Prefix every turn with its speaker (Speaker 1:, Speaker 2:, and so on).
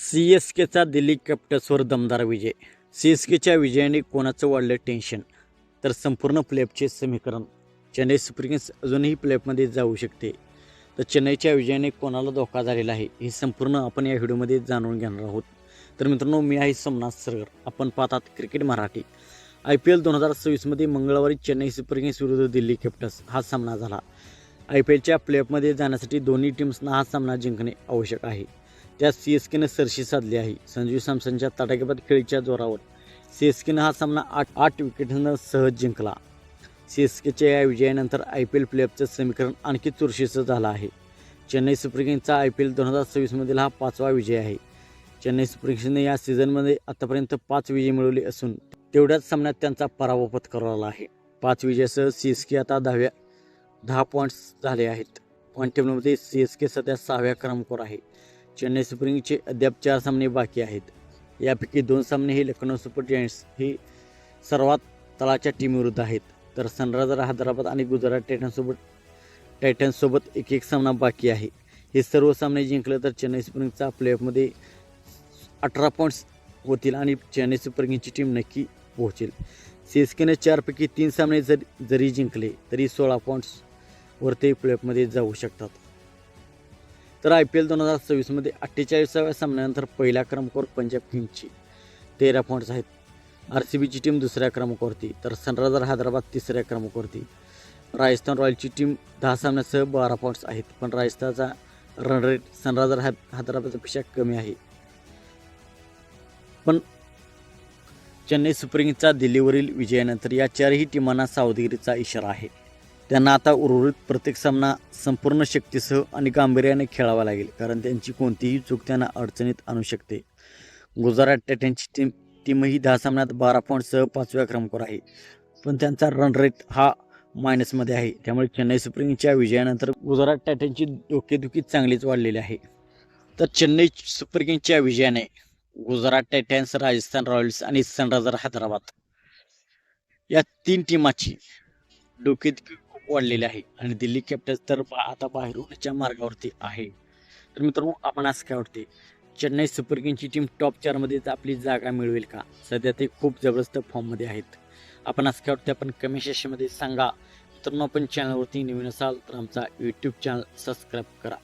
Speaker 1: सी.एस.केचा दिल्ली कॅपिटल्सवर दमदार विजय. सी.एस.केच्या विजयाने कोणाचं वाढलं टेन्शन, तर संपूर्ण प्लेऑफचे समीकरण. चेन्नई सुपर किंग्स अजूनही प्लेऑफमध्ये जाऊ शकते, तर चेन्नईच्या विजयाने कोणाला धोका झालेला आहे हे संपूर्ण आपण या व्हिडिओमध्ये जाणून घेणार आहोत. तर मित्रांनो, मी आहे सोमनाथ सरगर. आपण पाहतात क्रिकेट मराठी. IPL 2026मध्ये मंगळवारी चेन्नई सुपर किंग्स विरुद्ध दिल्ली कॅपिटल्स हा सामना झाला. IPLच्या प्लेऑफमध्ये जाण्यासाठी दोन्ही टीम्सना हा सामना जिंकणे आवश्यक आहे. त्यात सी.एस.केनं सरशी साधली आहे. संजू सॅमसनच्या तडाखेबाद खेळीच्या जोरावर सी.एस.केनं हा सामना आठ विकेटनं सहज जिंकला. सी.एस.केच्या या विजयानंतर IPL प्लेऑफचं समीकरण आणखी चुरशीचं झालं आहे. चेन्नई सुपर किंग्सचा IPL 2026मधील हा 5वा विजय आहे. चेन्नई सुपर किंग्सने या सीझनमध्ये आतापर्यंत 5 विजय मिळवले असून तेवढ्याच सामन्यात त्यांचा पराभव पत्करला आहे. 5 विजयासह सी.एस.के आता 10 पॉईंट्स झाले आहेत. पॉईंट टेबलमध्ये सी.एस.के सध्या 6व्या क्रमांकावर आहे. चेन्नई सुपर किंग्सचे अद्याप 4 सामने बाकी आहेत. यापैकी 2 सामने हे लखनौ सुपर जायंट्स ही सर्वात तळाच्या टीमविरुद्ध आहेत, तर सनरायझर हैदराबाद आणि गुजरात टायटन्ससोबत एक सामना बाकी आहे. हे सर्व सामने जिंकले तर चेन्नई सुपर किंग्सचा प्लेऑफमध्ये 18 पॉईंट्स होतील आणि चेन्नई सुपर किंग्सची टीम नक्की पोहोचेल. सी.एस.केने 4 पैकी 3 सामने जरी जिंकले तरी 16 पॉईंट्सवर ते प्लेऑफमध्ये जाऊ शकतात. तर IPL 2026मध्ये 48व्या सामन्यानंतर पहिल्या क्रमांकावर पंजाब किंग्सची 13 पॉईंट्स आहेत. RCBची टीम 2ऱ्या क्रमांकावरती, तर सनरायझर हैदराबाद 3ऱ्या क्रमांकावरती. राजस्थान रॉयल्सची टीम 10 सामन्यासह 12 पॉईंट्स आहेत, पण राजस्थानचा रन रेट सनरायझर हैदराबादपेक्षा कमी आहे. पण चेन्नई सुपर किंग्सचा दिल्लीवरील विजयानंतर या 4ही टीमांना सावधगिरीचा इशारा आहे. त्यांना आता उर्वरित प्रत्येक सामना संपूर्ण शक्तीसह आणि गांभीर्याने खेळावा लागेल, कारण त्यांची कोणतीही चूक त्यांना अडचणीत आणू शकते. गुजरात टायटन्सची टीमही 10 सामन्यात 12 पॉईंटसह 5व्या क्रमांकावर आहे, पण त्यांचा रन रेट हा मायनसमध्ये आहे. त्यामुळे चेन्नई सुपर किंग्सच्या विजयानंतर गुजरात टायटन्सची डोकेदुखी चांगलीच वाढलेली आहे. तर चेन्नई सुपर किंग्सच्या विजयाने गुजरात टायटन्स, राजस्थान रॉयल्स आणि सनरायझर हैदराबाद या 3 टीमाची डोकेदुखी खूप वाढलेली आहे आणि दिल्ली कॅपिटल्स तर आता बाहेर होण्याच्या मार्गावरती आहे. तर मित्रांनो, आपण असं काय वाटते, चेन्नई सुपर किंग्सची टीम टॉप 4मध्येच आपली जागा मिळवेल का? सध्या ते खूप जबरदस्त फॉर्ममध्ये आहेत. आपण असं काय वाटते, आपण कमेंट सेक्शनमध्ये सांगा. मित्रांनो, आपण चॅनलवरती नवीन असाल तर आमचा यूट्यूब चॅनल सबस्क्राईब करा.